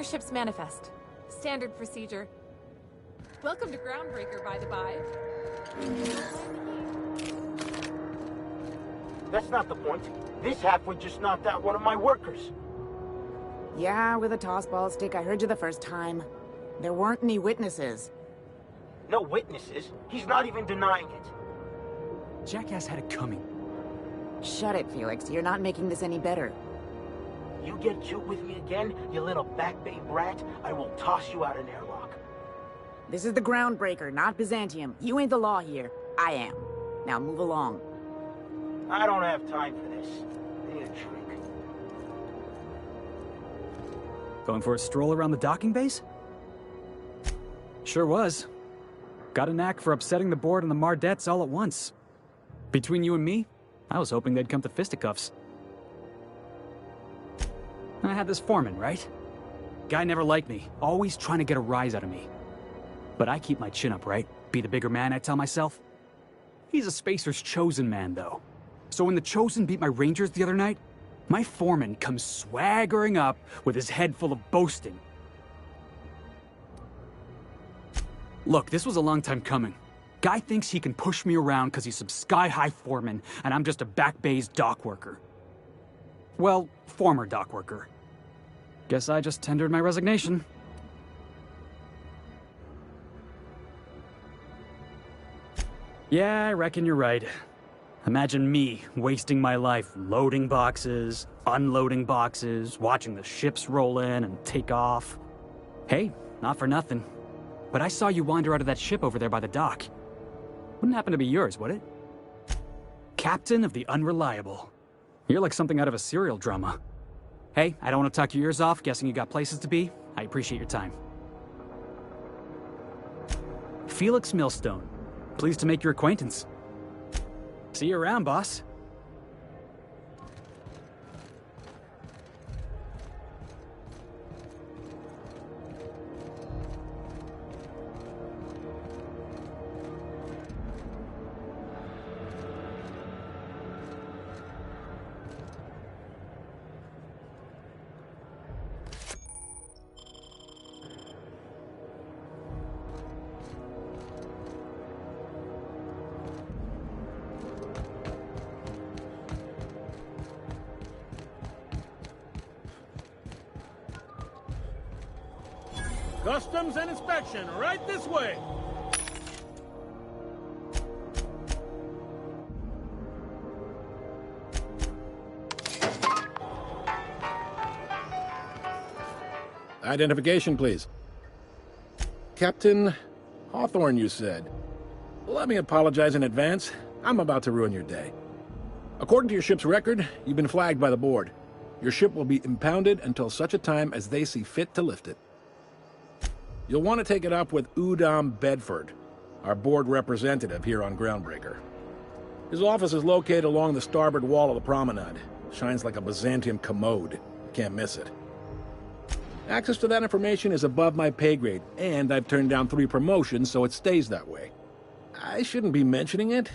ship's manifest. Standard procedure. Welcome to GroundBreaker, by the by. That's not the point. This halfwit just knocked out one of my workers. Yeah, with a tossball stick, I heard you the first time. There weren't any witnesses. No witnesses? He's not even denying it. Jackass had it coming. Shut it, Felix. You're not making this any better. You get cute with me again, you little back bay brat, I will toss you out an airlock. This is the GroundBreaker, not Byzantium. You ain't the law here. I am. Now move along. I don't have time for this. I need a drink. Going for a stroll around the docking base? Sure was. Got a knack for upsetting the board and the Mardettes all at once. Between you and me, I was hoping they'd come to fisticuffs. I had this foreman, right? Guy never liked me, always trying to get a rise out of me. But I keep my chin up, right? Be the bigger man, I tell myself. He's a Spacer's chosen man, though. So when the Chosen beat my Rangers the other night, my foreman comes swaggering up with his head full of boasting. Look, this was a long time coming. Guy thinks he can push me around because he's some sky-high foreman, and I'm just a back bay's dock worker. Well, former dock worker. Guess I just tendered my resignation. Yeah, I reckon you're right. Imagine me wasting my life loading boxes, unloading boxes, watching the ships roll in and take off. Hey, not for nothing, but I saw you wander out of that ship over there by the dock. Wouldn't happen to be yours, would it? Captain of the Unreliable. You're like something out of a serial drama. Hey, I don't want to talk your ears off, guessing you got places to be. I appreciate your time. Felix Millstone. Pleased to make your acquaintance. See you around, boss. Customs and inspection, right this way. Identification, please. Captain Hawthorne, you said. Let me apologize in advance. I'm about to ruin your day. According to your ship's record, you've been flagged by the board. Your ship will be impounded until such a time as they see fit to lift it. You'll want to take it up with Udom Bedford, our board representative here on GroundBreaker. His office is located along the starboard wall of the promenade. Shines like a Byzantium commode. You can't miss it. Access to that information is above my pay grade, and I've turned down 3 promotions, so it stays that way. I shouldn't be mentioning it,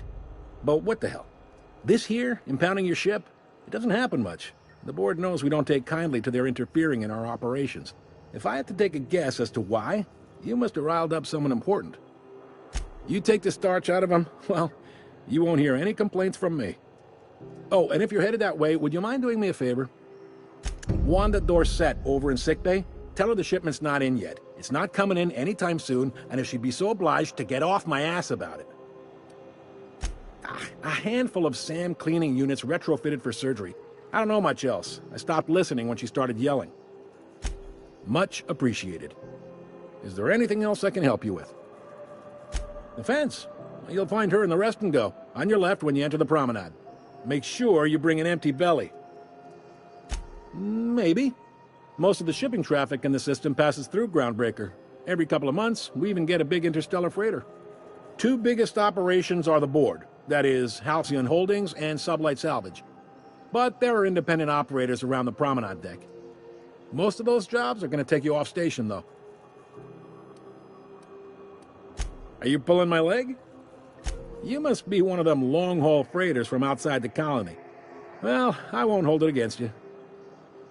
but what the hell? This here, impounding your ship, it doesn't happen much. The board knows we don't take kindly to their interfering in our operations. If I had to take a guess as to why, you must have riled up someone important. You take the starch out of them, well, you won't hear any complaints from me. Oh, and if you're headed that way, would you mind doing me a favor? Wanda Dorset over in sickbay, tell her the shipment's not in yet. It's not coming in anytime soon, and if she'd be so obliged to get off my ass about it. A handful of SAM cleaning units retrofitted for surgery. I don't know much else. I stopped listening when she started yelling. Much appreciated. Is there anything else I can help you with? The fence. You'll find her in the rest and go, on your left when you enter the promenade. Make sure you bring an empty belly. Maybe. Most of the shipping traffic in the system passes through GroundBreaker. Every couple of months, we even get a big interstellar freighter. 2 biggest operations are the board. That is, Halcyon Holdings and Sublight Salvage. But there are independent operators around the promenade deck. Most of those jobs are going to take you off station, though. Are you pulling my leg? You must be one of them long-haul freighters from outside the colony. Well, I won't hold it against you.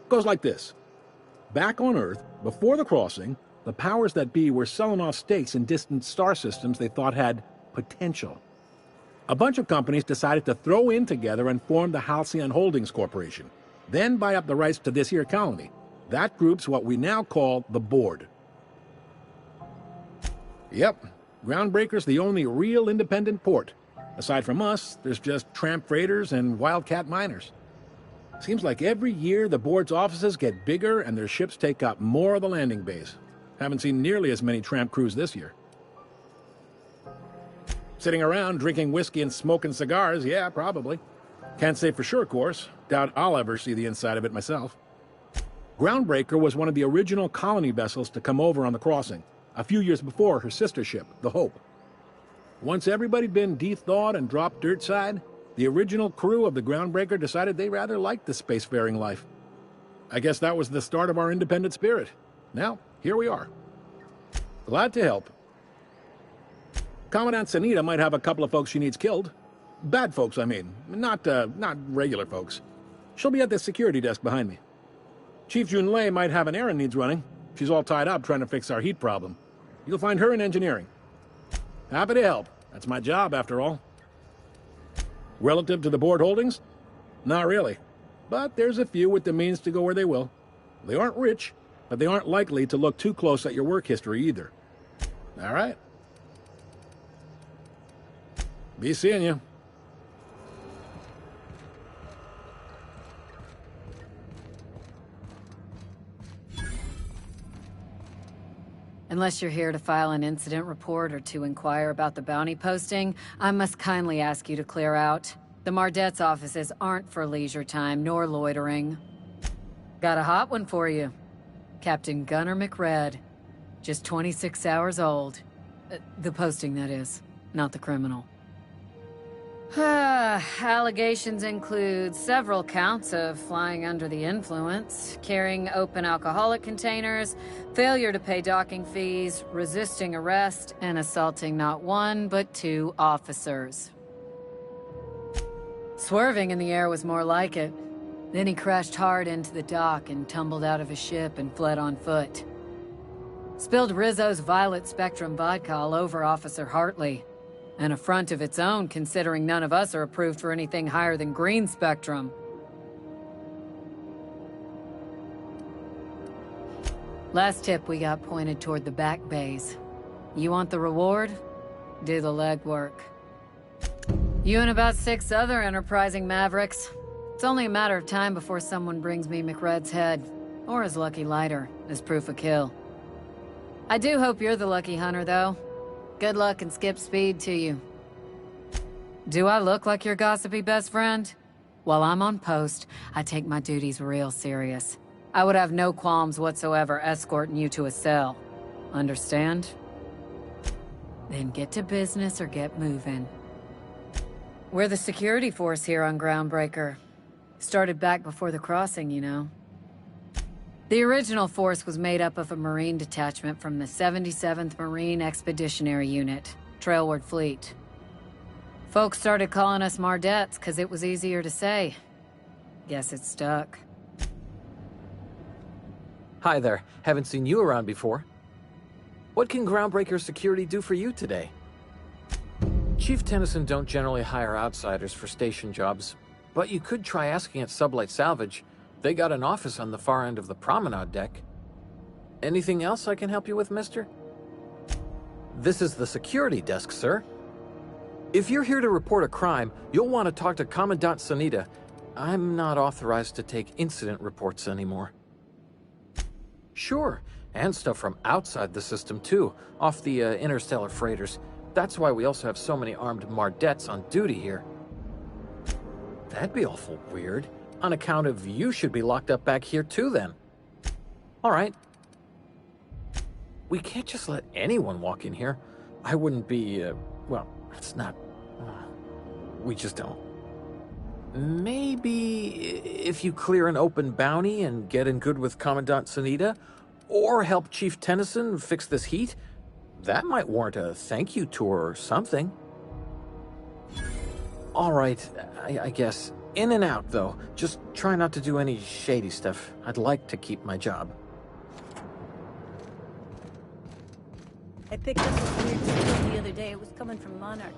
Goes like this. Back on Earth, before the crossing, the powers that be were selling off stakes in distant star systems they thought had potential. A bunch of companies decided to throw in together and form the Halcyon Holdings Corporation, then buy up the rights to this here colony. That group's what we now call the Board. Yep, GroundBreaker's the only real independent port. Aside from us, there's just tramp freighters and wildcat miners. Seems like every year the Board's offices get bigger and their ships take up more of the landing bays. Haven't seen nearly as many tramp crews this year. Sitting around drinking whiskey and smoking cigars, yeah, probably. Can't say for sure, of course. Doubt I'll ever see the inside of it myself. GroundBreaker was one of the original colony vessels to come over on the crossing, a few years before her sister ship, the Hope. Once everybody'd been de-thawed and dropped dirtside, the original crew of the GroundBreaker decided they rather liked the spacefaring life. I guess that was the start of our independent spirit. Now, here we are. Glad to help. Commandant Sanita might have a couple of folks she needs killed. Bad folks, I mean. Not regular folks. She'll be at the security desk behind me. Chief Junlei might have an errand needs running. She's all tied up trying to fix our heat problem. You'll find her in engineering. Happy to help. That's my job, after all. Relative to the Board holdings? Not really. But there's a few with the means to go where they will. They aren't rich, but they aren't likely to look too close at your work history either. All right. Be seeing you. Unless you're here to file an incident report or to inquire about the bounty posting, I must kindly ask you to clear out. The Mardet's offices aren't for leisure time nor loitering. Got a hot one for you. Captain Gunnar McRed. Just 26 hours old. The posting, that is, not the criminal. Allegations include several counts of flying under the influence, carrying open alcoholic containers, failure to pay docking fees, resisting arrest, and assaulting not one, but two officers. Swerving in the air was more like it. Then he crashed hard into the dock and tumbled out of his ship and fled on foot. Spilled Rizzo's Violet Spectrum vodka all over Officer Hartley. An affront of its own, considering none of us are approved for anything higher than green spectrum. Last tip we got pointed toward the back bays. You want the reward? Do the legwork. You and about 6 other enterprising mavericks. It's only a matter of time before someone brings me McRed's head, or his lucky lighter, as proof of kill. I do hope you're the lucky hunter, though. Good luck and skip speed to you. Do I look like your gossipy best friend? While I'm on post, I take my duties real serious. I would have no qualms whatsoever escorting you to a cell. Understand? Then get to business or get moving. We're the security force here on GroundBreaker. Started back before the crossing, you know. The original force was made up of a Marine detachment from the 77th Marine Expeditionary Unit, Trailward Fleet. Folks started calling us Mardettes because it was easier to say. Guess it stuck. Hi there. Haven't seen you around before. What can GroundBreaker Security do for you today? Chief Tennyson don't generally hire outsiders for station jobs, but you could try asking at Sublight Salvage. They got an office on the far end of the promenade deck. Anything else I can help you with, mister? This is the security desk, sir. If you're here to report a crime, you'll want to talk to Commandant Sanita. I'm not authorized to take incident reports anymore. Sure, and stuff from outside the system too, off the interstellar freighters. That's why we also have so many armed Mardettes on duty here. That'd be awful weird. On account of you should be locked up back here too, then. All right. We can't just let anyone walk in here. I wouldn't be, well, it's not... we just don't. Maybe if you clear an open bounty and get in good with Commandant Sanita, or help Chief Tennyson fix this heat, that might warrant a thank you tour or something. All right, I guess. In and out, though. Just try not to do any shady stuff. I'd like to keep my job. I picked up this weird signal the other day. It was coming from Monarch.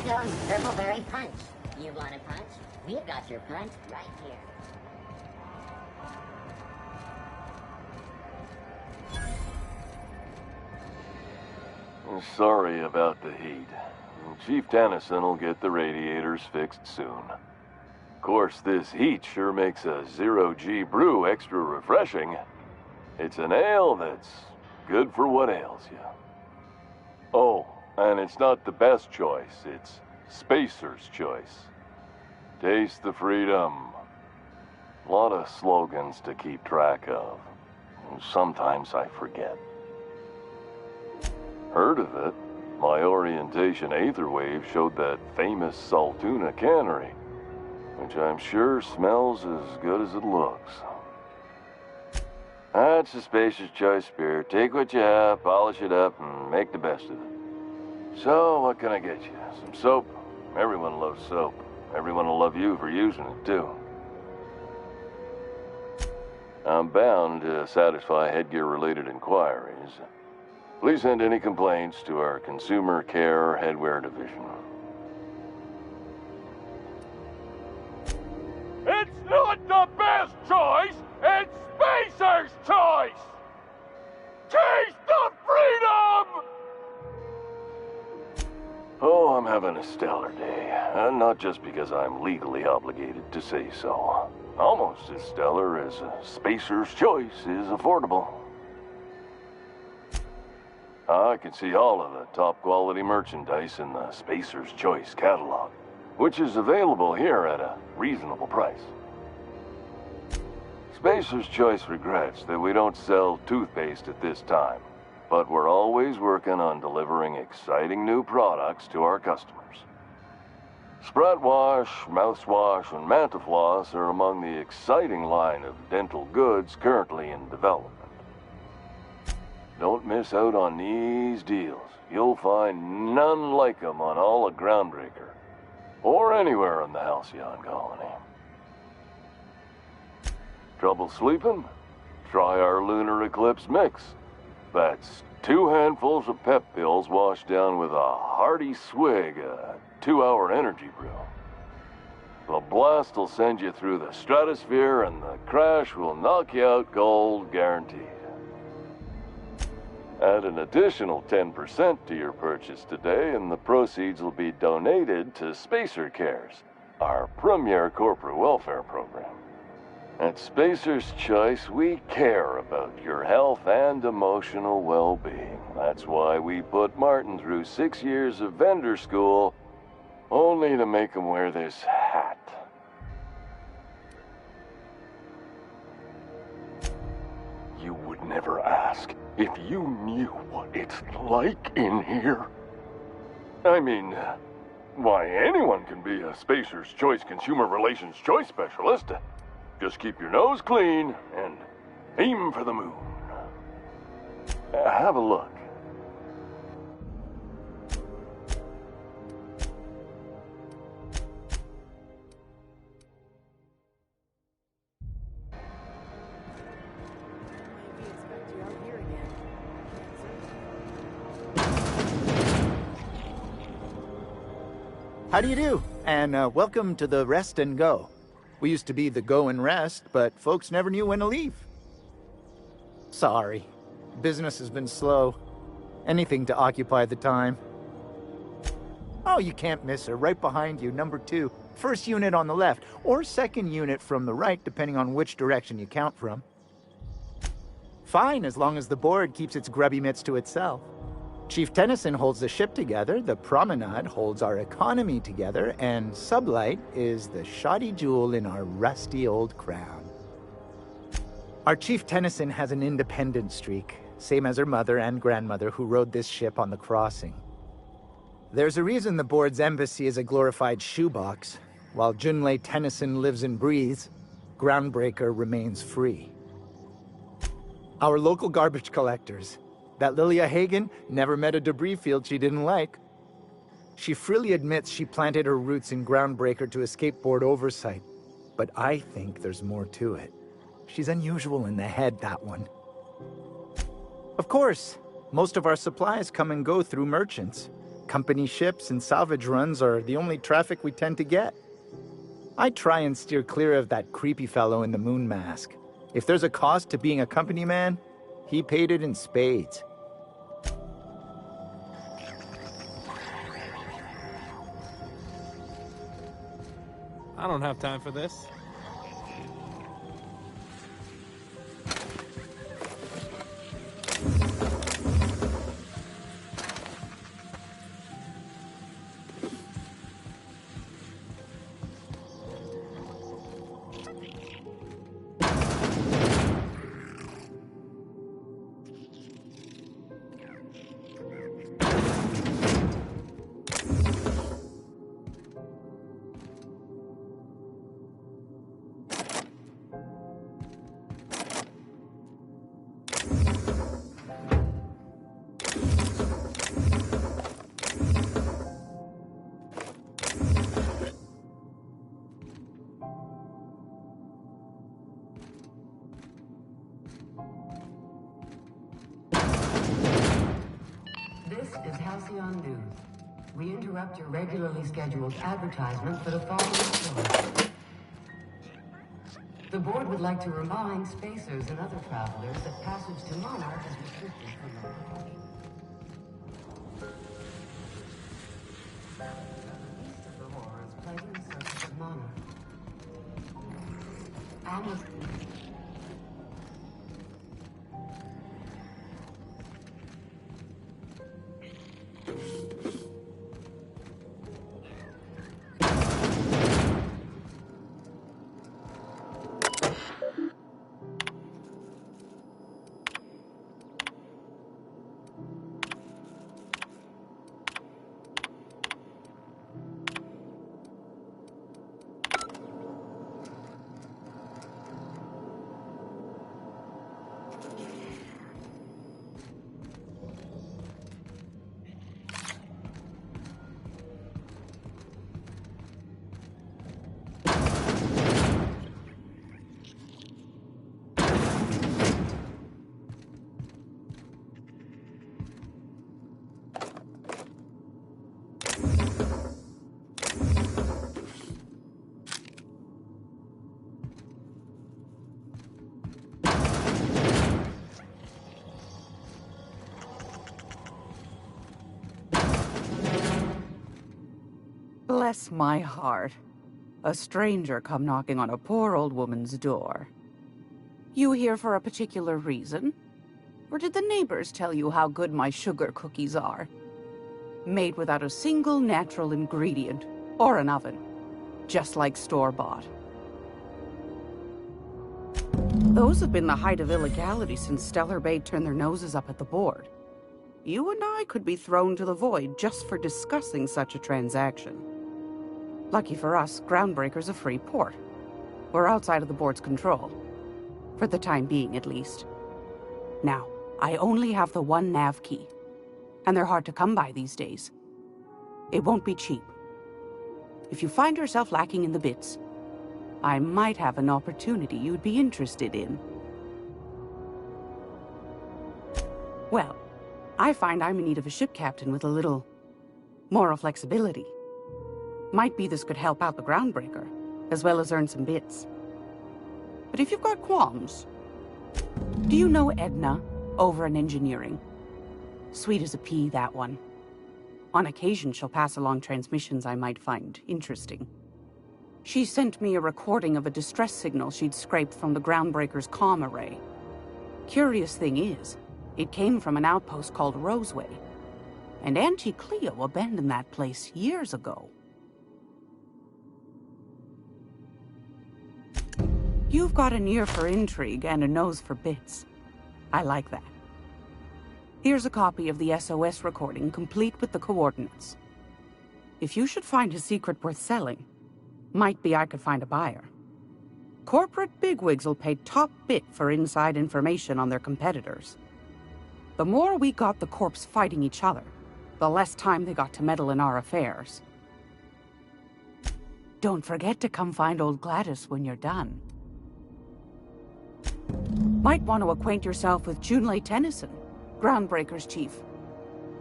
goes Purpleberry Punch. You want a punch? We've got your punch right here. Sorry about the heat. Chief Tennyson will get the radiators fixed soon. Of course, this heat sure makes a zero-G brew extra refreshing. It's an ale that's good for what ails you. Oh, and it's not the best choice, it's Spacer's choice. Taste the freedom. A lot of slogans to keep track of. Sometimes I forget. Heard of it? My orientation aetherwave showed that famous Saltuna cannery, which I'm sure smells as good as it looks. That's a Spacer's Choice beer. Take what you have, polish it up, and make the best of it. So, what can I get you? Some soap? Everyone loves soap. Everyone will love you for using it, too. I'm bound to satisfy headgear-related inquiries. Please send any complaints to our Consumer Care Headwear Division. not the best choice, it's Spacer's choice! Taste the freedom! Oh, I'm having a stellar day. And not just because I'm legally obligated to say so. Almost as stellar as Spacer's choice is affordable. I can see all of the top quality merchandise in the Spacer's Choice catalog, which is available here at a reasonable price. Spacer's Choice regrets that we don't sell toothpaste at this time, but we're always working on delivering exciting new products to our customers. Spread wash, mouthwash, and Mantafloss are among the exciting line of dental goods currently in development. Don't miss out on these deals. You'll find none like them on all of GroundBreaker, or anywhere in the Halcyon colony. Trouble sleeping? Try our Lunar Eclipse mix. That's 2 handfuls of pep pills washed down with a hearty swig of 2-hour energy brew. The blast will send you through the stratosphere, and the crash will knock you out cold, guaranteed. Add an additional 10% to your purchase today, and the proceeds will be donated to Spacer Cares, our premier corporate welfare program. At Spacer's Choice, we care about your health and emotional well-being. That's why we put Martin through 6 years of vendor school, only to make him wear this hat. You would never ask if you knew what it's like in here. I mean, why, anyone can be a Spacer's Choice Consumer Relations Choice Specialist. Just keep your nose clean and aim for the moon. Have a look. How do you do? And welcome to the Rest and Go. We used to be the Go and Rest, but folks never knew when to leave. Sorry. Business has been slow. Anything to occupy the time. Oh, you can't miss her. Right behind you, number 2. First unit on the left, or second unit from the right, depending on which direction you count from. Fine, as long as the board keeps its grubby mitts to itself. Chief Tennyson holds the ship together, the Promenade holds our economy together, and Sublight is the shoddy jewel in our rusty old crown. Our Chief Tennyson has an independent streak, same as her mother and grandmother who rode this ship on the crossing. There's a reason the board's embassy is a glorified shoebox. While Junlei Tennyson lives and breathes, GroundBreaker remains free. Our local garbage collectors. That Lilia Hagen never met a debris field she didn't like. She freely admits she planted her roots in GroundBreaker to escape board oversight. But I think there's more to it. She's unusual in the head, that one. Of course, most of our supplies come and go through merchants. Company ships and salvage runs are the only traffic we tend to get. I try and steer clear of that creepy fellow in the moon mask. If there's a cost to being a company man, he paid it in spades. I don't have time for this. This is Halcyon News. We interrupt your regularly scheduled advertisement for the following story. The board would like to remind spacers and other travelers that passage to Monarch is restricted from the lodge. East of the horrors plaguing the surface of Monarch. And with Bless my heart. A stranger come knocking on a poor old woman's door. You here for a particular reason? Or did the neighbors tell you how good my sugar cookies are? Made without a single natural ingredient, or an oven. Just like store-bought. Those have been the height of illegality since Stellar Bay turned their noses up at the board. You and I could be thrown to the void just for discussing such a transaction. Lucky for us, GroundBreaker's a free port. We're outside of the board's control. For the time being, at least. Now, I only have the one nav key. And they're hard to come by these days. It won't be cheap. If you find yourself lacking in the bits, I might have an opportunity you'd be interested in. Well, I find I'm in need of a ship captain with a little moral flexibility. Might be this could help out the GroundBreaker, as well as earn some bits. But if you've got qualms, do you know Edna over in engineering? Sweet as a pea, that one. On occasion, she'll pass along transmissions I might find interesting. She sent me a recording of a distress signal she'd scraped from the GroundBreaker's comm array. Curious thing is, it came from an outpost called Roseway. And Auntie Cleo abandoned that place years ago. You've got an ear for intrigue and a nose for bits. I like that. Here's a copy of the SOS recording, complete with the coordinates. If you should find a secret worth selling, might be I could find a buyer. Corporate bigwigs will pay top bit for inside information on their competitors. The more we got the corps fighting each other, the less time they got to meddle in our affairs. Don't forget to come find old Gladys when you're done. Might want to acquaint yourself with Junlei Tennyson, GroundBreaker's chief.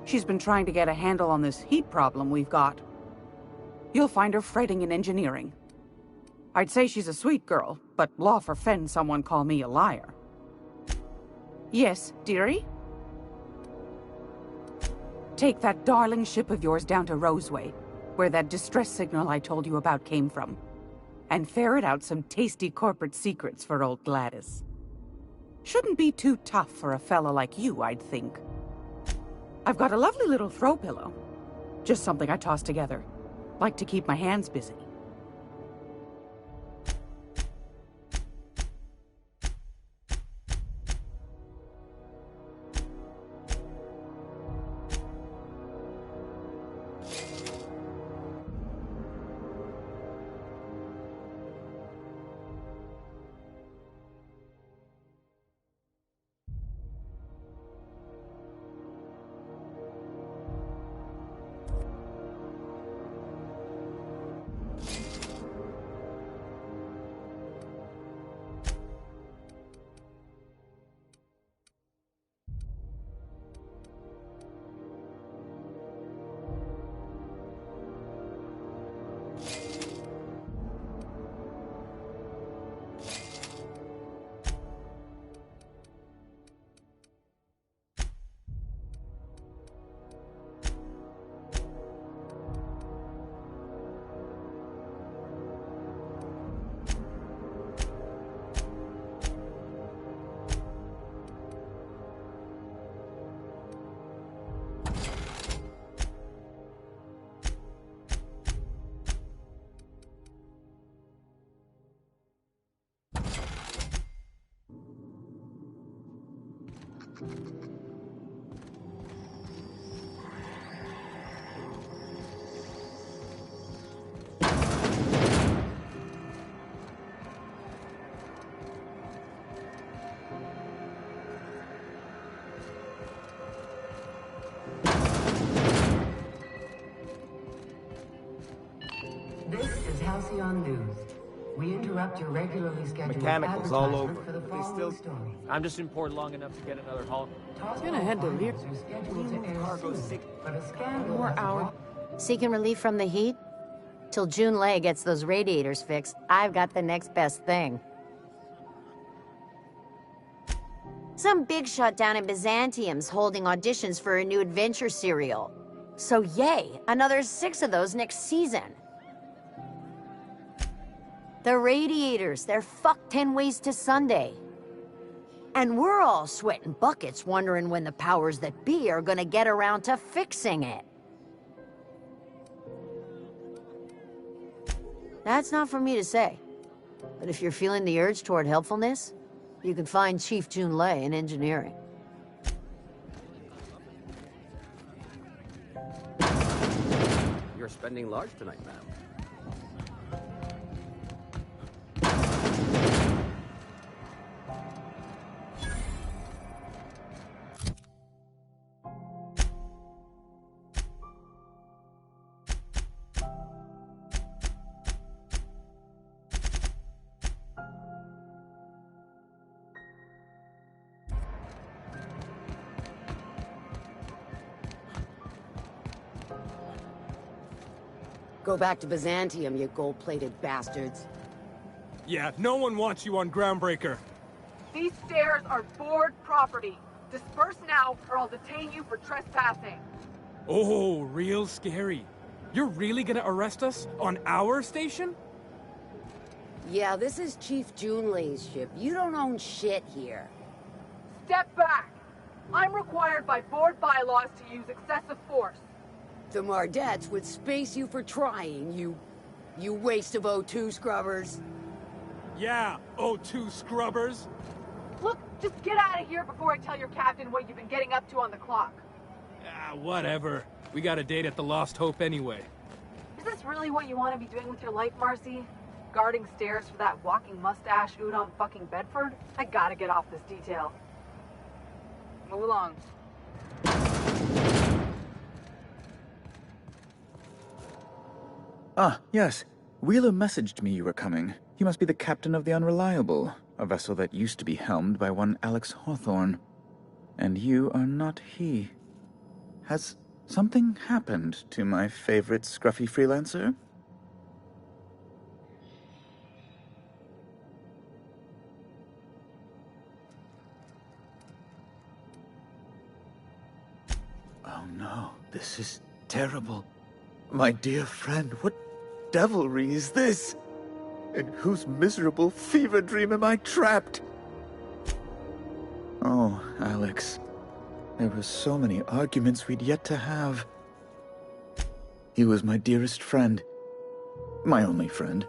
She's been trying to get a handle on this heat problem we've got. You'll find her fretting in engineering. I'd say she's a sweet girl, but law forfend someone call me a liar. Yes, dearie? Take that darling ship of yours down to Roseway, where that distress signal I told you about came from, and ferret out some tasty corporate secrets for old Gladys. Shouldn't be too tough for a fella like you, I'd think. I've got a lovely little throw pillow. Just something I toss together. Like to keep my hands busy. This is Halcyon News. We interrupt your regularly scheduled Mechanicals all over. advertisement for the They following still... story. I'm just in port long enough to get another haul. Gonna head to Lear. Are scheduled to air soon, but a scandal More has hours. Seeking relief from the heat? Till June Lay gets those radiators fixed, I've got the next best thing. Some big shot down in Byzantium's holding auditions for a new adventure serial. So yay, another 6 of those next season. The radiators, they're fucked 10 ways to Sunday. And we're all sweating buckets wondering when the powers that be are gonna get around to fixing it. That's not for me to say. But if you're feeling the urge toward helpfulness, you can find Chief Jun Lei in engineering. You're spending large tonight, ma'am. Go back to Byzantium, you gold-plated bastards. Yeah, no one wants you on GroundBreaker. These stairs are board property. Disperse now, or I'll detain you for trespassing. Oh, real scary. You're really gonna arrest us on our station? Yeah, this is Chief Jun Lei's ship. You don't own shit here. Step back. I'm required by board bylaws to use excessive force. The Mardettes would space you for trying, you waste of O2 scrubbers. Yeah, O2 scrubbers. Look, just get out of here before I tell your captain what you've been getting up to on the clock. Ah, whatever. We got a date at the Lost Hope anyway. Is this really what you want to be doing with your life, Marcy? Guarding stairs for that walking mustache Udon fucking Bedford? I gotta get off this detail. Move along. Ah, yes. Wheeler messaged me you were coming. You must be the captain of the Unreliable, a vessel that used to be helmed by one Alex Hawthorne. And you are not he. Has something happened to my favorite scruffy freelancer? Oh no, this is terrible. My dear friend, what devilry is this? In whose miserable fever dream am I trapped? Oh, Alex. There were so many arguments we'd yet to have. He was my dearest friend. My only friend.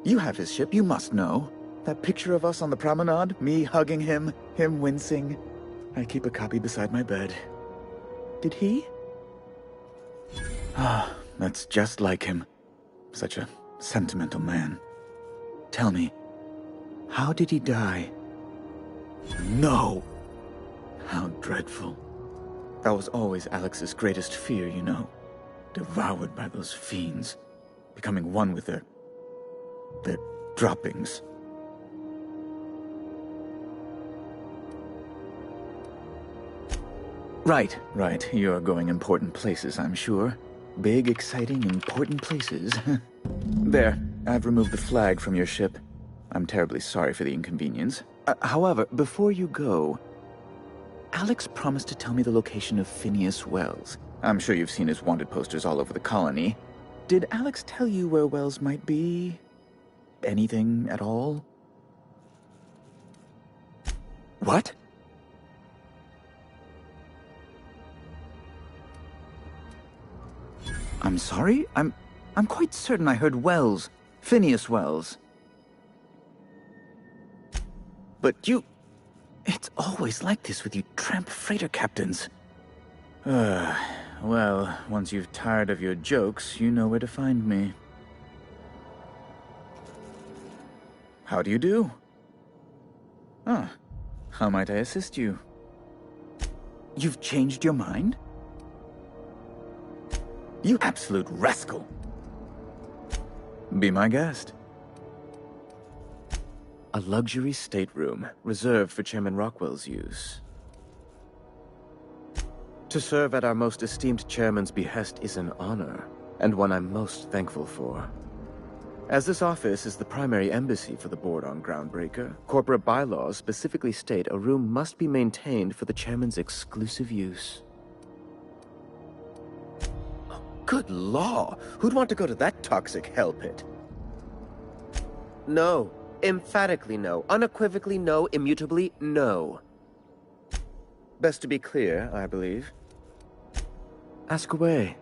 You have his ship, you must know. That picture of us on the promenade, me hugging him, him wincing. I keep a copy beside my bed. Did he? Ah, that's just like him. Such a sentimental man. Tell me, how did he die? No! How dreadful. That was always Alex's greatest fear, you know. Devoured by those fiends. Becoming one with their droppings. Right. You're going important places, I'm sure. Big, exciting, important places. There, I've removed the flag from your ship. I'm terribly sorry for the inconvenience. However, before you go, Alex promised to tell me the location of Phineas Wells. I'm sure you've seen his wanted posters all over the colony. Did Alex tell you where Wells might be? Anything at all? What? I'm sorry? I'm quite certain I heard Wells. Phineas Wells. But you... It's always like this with you tramp freighter captains. Well, once you've tired of your jokes, you know where to find me. How do you do? Ah, how might I assist you? You've changed your mind? You absolute rascal! Be my guest. A luxury stateroom reserved for Chairman Rockwell's use. To serve at our most esteemed chairman's behest is an honor, and one I'm most thankful for. As this office is the primary embassy for the board on GroundBreaker, corporate bylaws specifically state a room must be maintained for the chairman's exclusive use. Good law! Who'd want to go to that toxic hell pit? No. Emphatically no. Unequivocally no. Immutably no. Best to be clear, I believe. Ask away.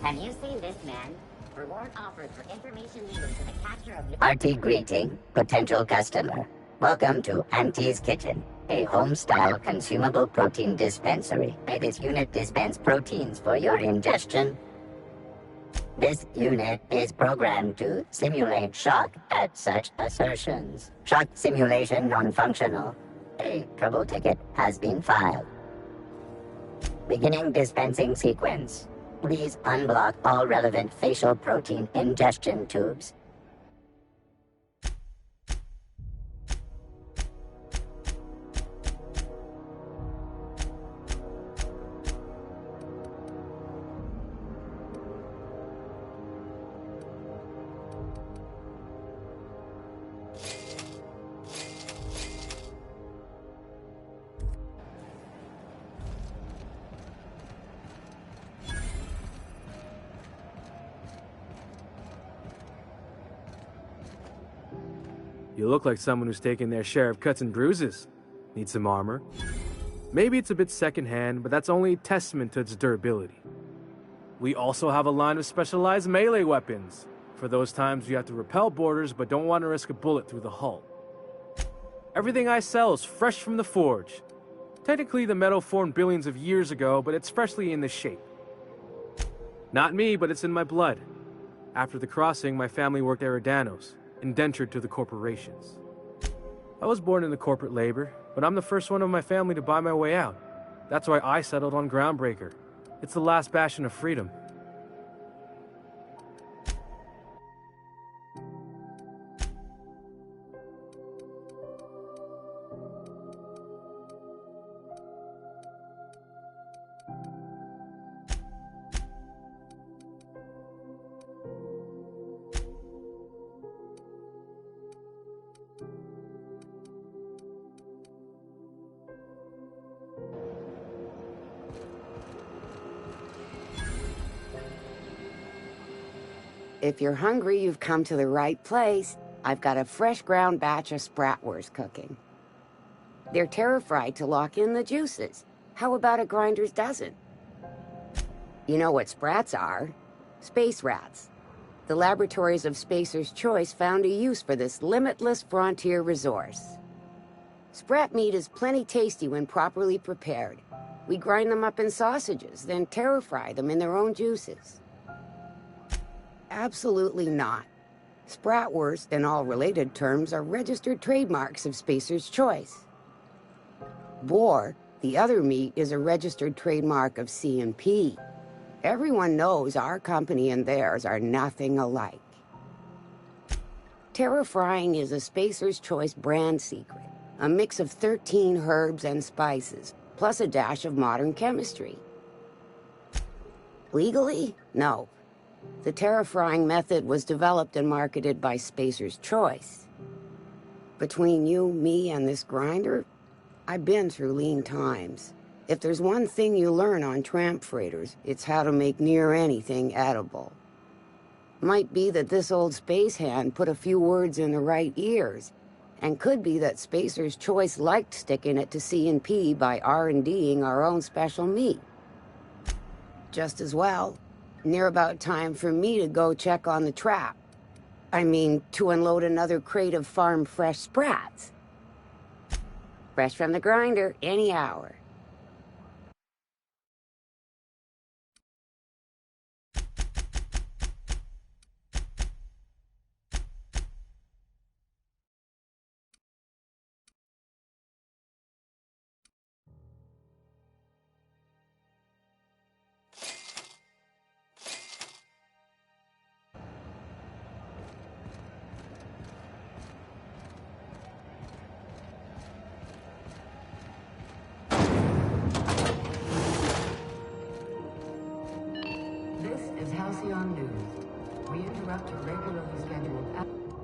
Have you seen this man? Reward offered for information needed for the capture of... Hearty greeting, potential customer. Welcome to Auntie's Kitchen, a home-style consumable protein dispensary. May this unit dispense proteins for your ingestion. This unit is programmed to simulate shock at such assertions. Shock simulation non-functional. A trouble ticket has been filed. Beginning dispensing sequence. Please unblock all relevant facial protein ingestion tubes. You look like someone who's taken their share of cuts and bruises. Need some armor? Maybe it's a bit secondhand, but that's only a testament to its durability. We also have a line of specialized melee weapons, for those times you have to repel boarders but don't want to risk a bullet through the hull. Everything I sell is fresh from the forge. Technically, the metal formed billions of years ago, but it's freshly in this shape. Not me, but it's in my blood. After the crossing, my family worked Eridanos, indentured to the corporations. I was born into corporate labor, but I'm the first one of my family to buy my way out. That's why I settled on GroundBreaker. It's the last bastion of freedom. If you're hungry, you've come to the right place. I've got a fresh ground batch of spratwurst cooking. They're terra-fried to lock in the juices. How about a grinder's dozen? You know what sprats are? Space rats. The laboratories of Spacer's Choice found a use for this limitless frontier resource. Sprat meat is plenty tasty when properly prepared. We grind them up in sausages, then terra-fry them in their own juices. Absolutely not. Spratwurst and all related terms are registered trademarks of Spacer's Choice. Boar, the other meat, is a registered trademark of C&P. Everyone knows our company and theirs are nothing alike. Terra-frying is a Spacer's Choice brand secret, a mix of 13 herbs and spices, plus a dash of modern chemistry. Legally? No. The terra-frying method was developed and marketed by Spacer's Choice. Between you, me, and this grinder, I've been through lean times. If there's one thing you learn on tramp freighters, it's how to make near anything edible. Might be that this old space hand put a few words in the right ears, and could be that Spacer's Choice liked sticking it to C&P by R&D'ing our own special meat. Just as well. Near about time for me to go check on the trap. I mean, to unload another crate of farm-fresh sprats. Fresh from the grinder, any hour.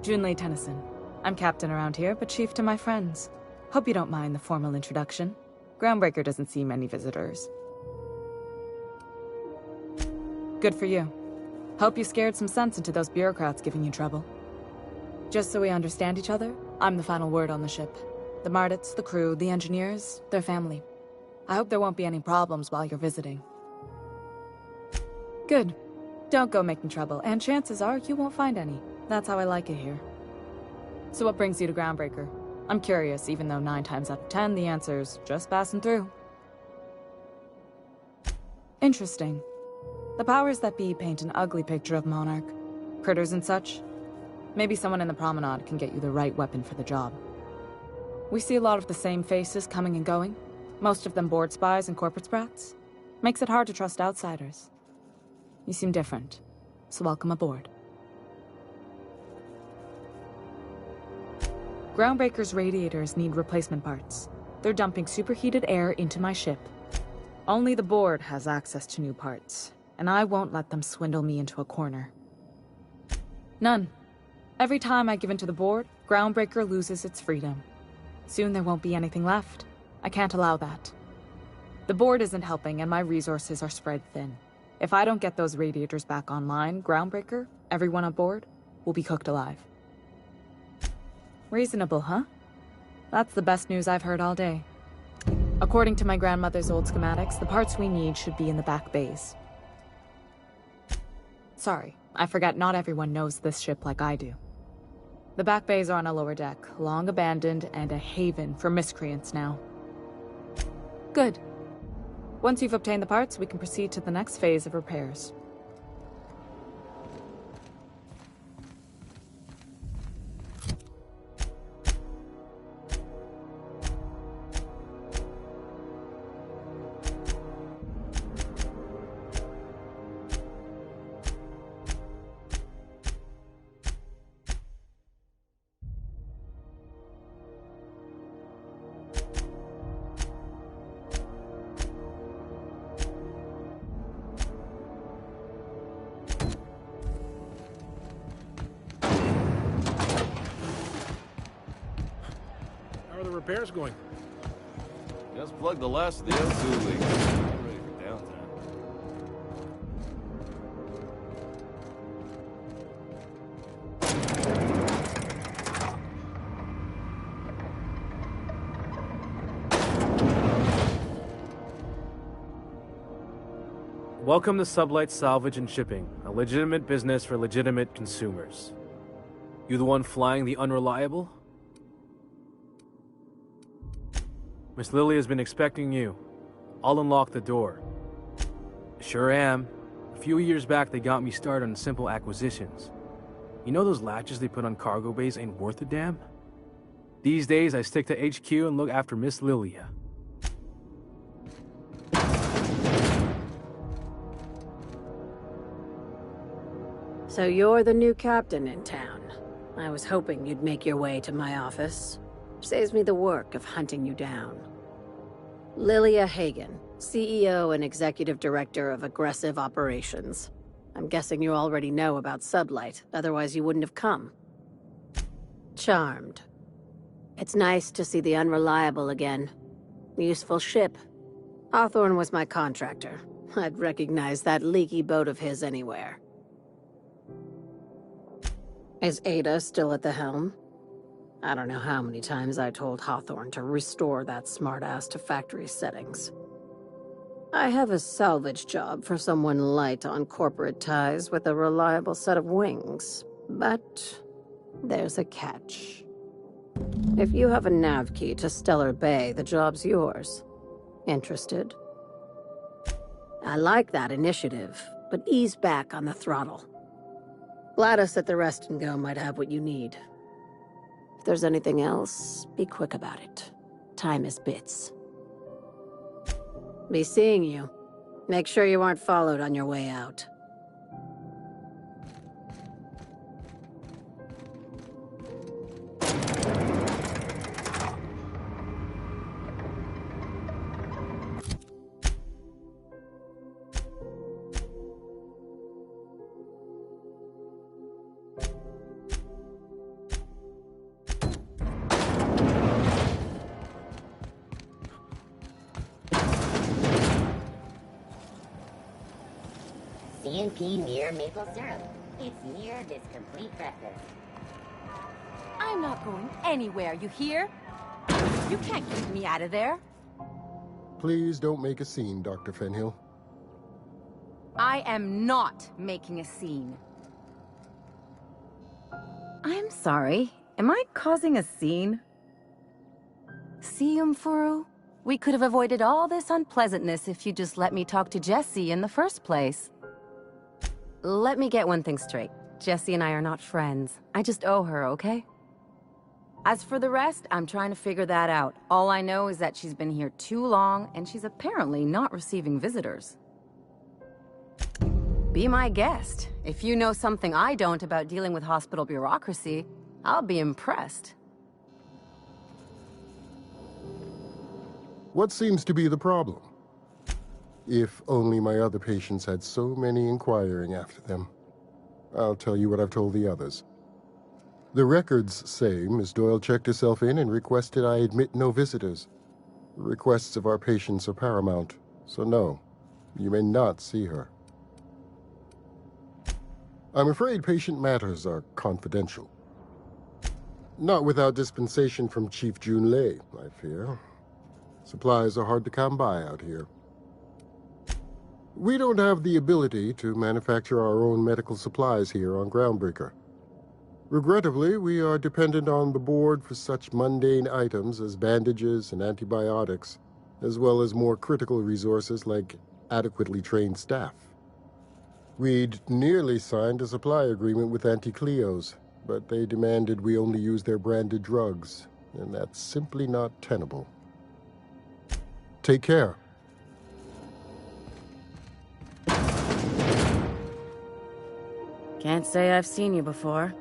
Junlei Tennyson. I'm captain around here, but chief to my friends. Hope you don't mind the formal introduction. Groundbreaker doesn't see many visitors. Good for you. Hope you scared some sense into those bureaucrats giving you trouble. Just so we understand each other, I'm the final word on the ship. The Mardits, the crew, the engineers, their family. I hope there won't be any problems while you're visiting. Good. Don't go making trouble, and chances are you won't find any. That's how I like it here. So what brings you to Groundbreaker? I'm curious, even though 9 times out of 10 the answer's just passing through. Interesting. The powers that be paint an ugly picture of Monarch. Critters and such. Maybe someone in the promenade can get you the right weapon for the job. We see a lot of the same faces coming and going. Most of them board spies and corporate sprats. Makes it hard to trust outsiders. You seem different, so welcome aboard. Groundbreaker's radiators need replacement parts. They're dumping superheated air into my ship. Only the board has access to new parts, and I won't let them swindle me into a corner. None. Every time I give in to the board, Groundbreaker loses its freedom. Soon there won't be anything left. I can't allow that. The board isn't helping, and my resources are spread thin. If I don't get those radiators back online, Groundbreaker, everyone on board, will be cooked alive. Reasonable, huh? That's the best news I've heard all day. According to my grandmother's old schematics, the parts we need should be in the back bays. Sorry, I forgot not everyone knows this ship like I do. The back bays are on a lower deck, long abandoned and a haven for miscreants now. Good. Once you've obtained the parts, we can proceed to the next phase of repairs. Repairs going? Just plugged the last of the O2 leaks. I'm ready for downtime. Welcome to Sublight Salvage and Shipping, a legitimate business for legitimate consumers. You the one flying the Unreliable? Miss Lily has been expecting you. I'll unlock the door. Sure am. A few years back, they got me started on simple acquisitions. You know those latches they put on cargo bays ain't worth a damn? These days, I stick to HQ and look after Miss Lilia. So you're the new captain in town. I was hoping you'd make your way to my office. Saves me the work of hunting you down. Lilia Hagen, CEO and Executive Director of Aggressive Operations. I'm guessing you already know about Sublight, otherwise you wouldn't have come. Charmed. It's nice to see the Unreliable again. Useful ship. Hawthorne was my contractor. I'd recognize that leaky boat of his anywhere. Is Ada still at the helm? I don't know how many times I told Hawthorne to restore that smartass to factory settings. I have a salvage job for someone light on corporate ties with a reliable set of wings, but there's a catch. If you have a nav key to Stellar Bay, the job's yours. Interested? I like that initiative, but ease back on the throttle. Gladys at the Rest and Go might have what you need. If there's anything else, be quick about it. Time is bits. Be seeing you. Make sure you aren't followed on your way out. C&P Near Maple Syrup. It's near this complete breakfast. I'm not going anywhere, you hear? You can't keep me out of there. Please don't make a scene, Dr. Fenhill. I am not making a scene. I'm sorry. Am I causing a scene? See, Umfuru? We could have avoided all this unpleasantness if you just let me talk to Jesse in the first place. Let me get one thing straight. Jesse and I are not friends. I just owe her, okay? As for the rest, I'm trying to figure that out. All I know is that she's been here too long, and she's apparently not receiving visitors. Be my guest. If you know something I don't about dealing with hospital bureaucracy, I'll be impressed. What seems to be the problem? If only my other patients had so many inquiring after them. I'll tell you what I've told the others. The records say Miss Doyle checked herself in and requested I admit no visitors. The requests of our patients are paramount, so no, you may not see her. I'm afraid patient matters are confidential. Not without dispensation from Chief Junlei, I fear. Supplies are hard to come by out here. We don't have the ability to manufacture our own medical supplies here on GroundBreaker. Regrettably, we are dependent on the board for such mundane items as bandages and antibiotics, as well as more critical resources like adequately trained staff. We'd nearly signed a supply agreement with Anti-Cleos, but they demanded we only use their branded drugs, and that's simply not tenable. Take care. Can't say I've seen you before.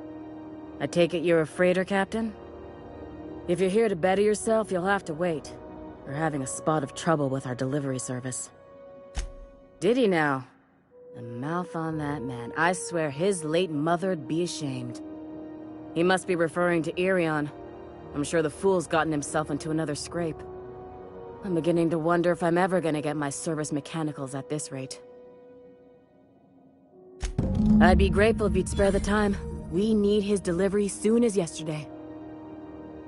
I take it you're a freighter captain? If you're here to better yourself, you'll have to wait. We're having a spot of trouble with our delivery service. Did he now? The mouth on that man. I swear his late mother'd be ashamed. He must be referring to Irion. I'm sure the fool's gotten himself into another scrape. I'm beginning to wonder if I'm ever gonna get my service mechanicals at this rate. I'd be grateful if you'd spare the time. We need his delivery soon as yesterday.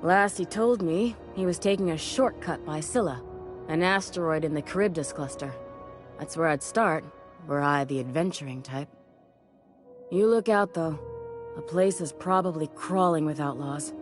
Last he told me, he was taking a shortcut by Scylla, an asteroid in the Charybdis cluster. That's where I'd start, were I the adventuring type. You look out, though. The place is probably crawling with outlaws.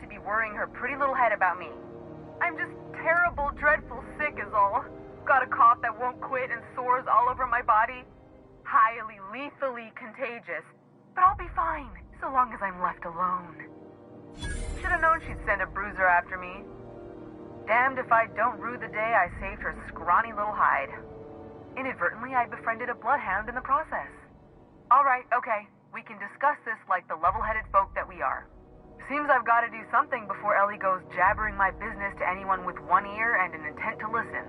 to be worrying her pretty little head about me. I'm just terrible, dreadful sick is all. Got a cough that won't quit and sores all over my body. Highly, lethally contagious. But I'll be fine, so long as I'm left alone. Should have known she'd send a bruiser after me. Damned if I don't rue the day I saved her scrawny little hide. Inadvertently, I befriended a bloodhound in the process. Alright, okay. We can discuss this like the level-headed folk that we are. Seems I've got to do something before Ellie goes jabbering my business to anyone with one ear and an intent to listen.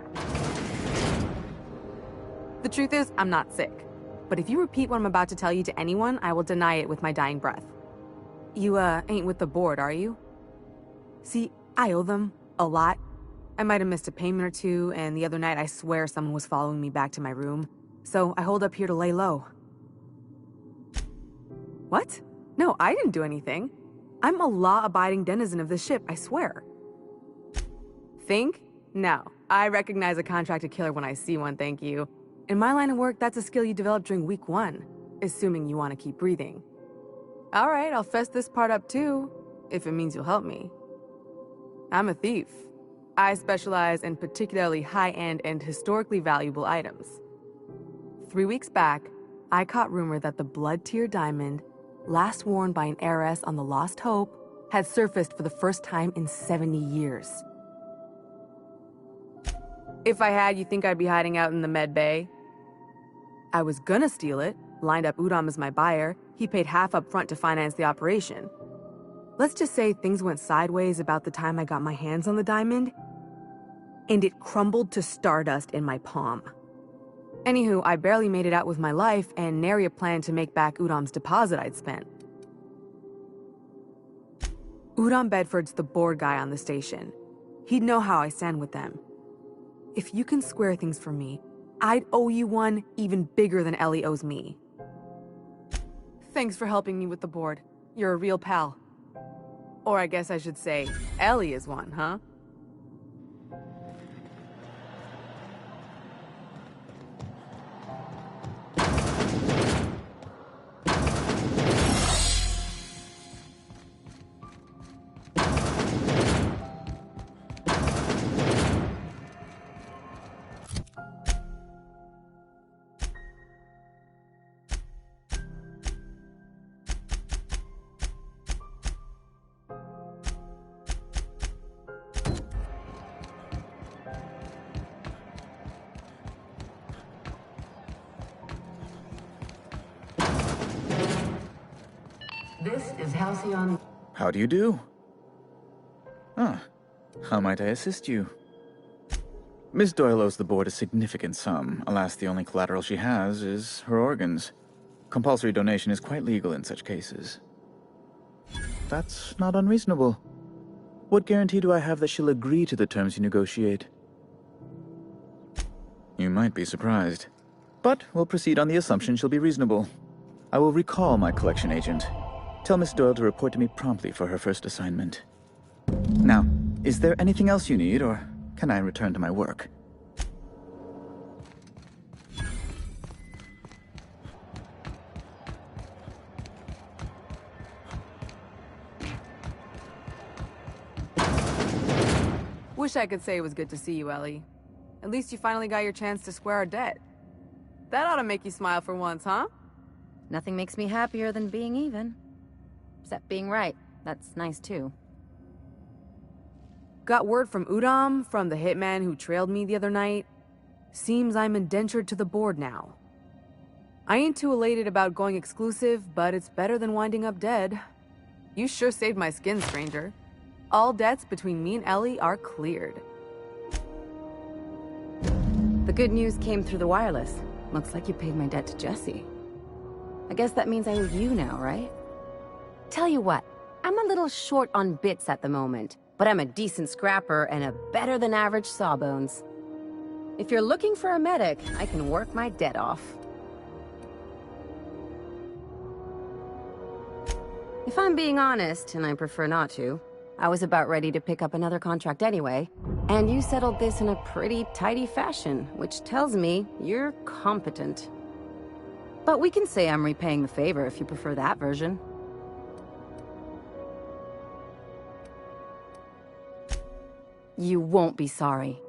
The truth is, I'm not sick. But if you repeat what I'm about to tell you to anyone, I will deny it with my dying breath. You, ain't with the board, are you? See, I owe them a lot. I might have missed a payment or two, and the other night I swear someone was following me back to my room. So I hold up here to lay low. What? No, I didn't do anything. I'm a law-abiding denizen of this ship, I swear. Think? No. I recognize a contracted killer when I see one, thank you. In my line of work, that's a skill you develop during week 1, assuming you want to keep breathing. Alright, I'll fess this part up too, if it means you'll help me. I'm a thief. I specialize in particularly high-end and historically valuable items. 3 weeks back, I caught rumor that the blood-tier diamond, last worn by an heiress on the Lost Hope, had surfaced for the first time in 70 years. If I had, you think I'd be hiding out in the med bay? I was gonna steal it, lined up Udom as my buyer. He paid half up front to finance the operation. Let's just say things went sideways about the time I got my hands on the diamond, and it crumbled to stardust in my palm. Anywho, I barely made it out with my life, and nary a plan to make back Udom's deposit I'd spent. Udom Bedford's the board guy on the station. He'd know how I stand with them. If you can square things for me, I'd owe you one even bigger than Ellie owes me. Thanks for helping me with the board. You're a real pal. Or I guess I should say, Ellie is one, huh? This is Halcyon. How do you do? Ah, how might I assist you? Miss Doyle owes the board a significant sum. Alas, the only collateral she has is her organs. Compulsory donation is quite legal in such cases. That's not unreasonable. What guarantee do I have that she'll agree to the terms you negotiate? You might be surprised. But we'll proceed on the assumption she'll be reasonable. I will recall my collection agent. Tell Miss Doyle to report to me promptly for her first assignment. Now, is there anything else you need, or can I return to my work? Wish I could say it was good to see you, Ellie. At least you finally got your chance to square our debt. That ought to make you smile for once, huh? Nothing makes me happier than being even. Except being right. That's nice, too. Got word from Udom, from the hitman who trailed me the other night. Seems I'm indentured to the board now. I ain't too elated about going exclusive, but it's better than winding up dead. You sure saved my skin, stranger. All debts between me and Ellie are cleared. The good news came through the wireless. Looks like you paid my debt to Jesse. I guess that means I owe you now, right? Tell you what, I'm a little short on bits at the moment, but I'm a decent scrapper and a better-than-average sawbones. If you're looking for a medic, I can work my debt off. If I'm being honest, and I prefer not to, I was about ready to pick up another contract anyway, and you settled this in a pretty tidy fashion, which tells me you're competent. But we can say I'm repaying the favor if you prefer that version. You won't be sorry.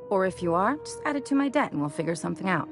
Or if you are, just add it to my debt and we'll figure something out.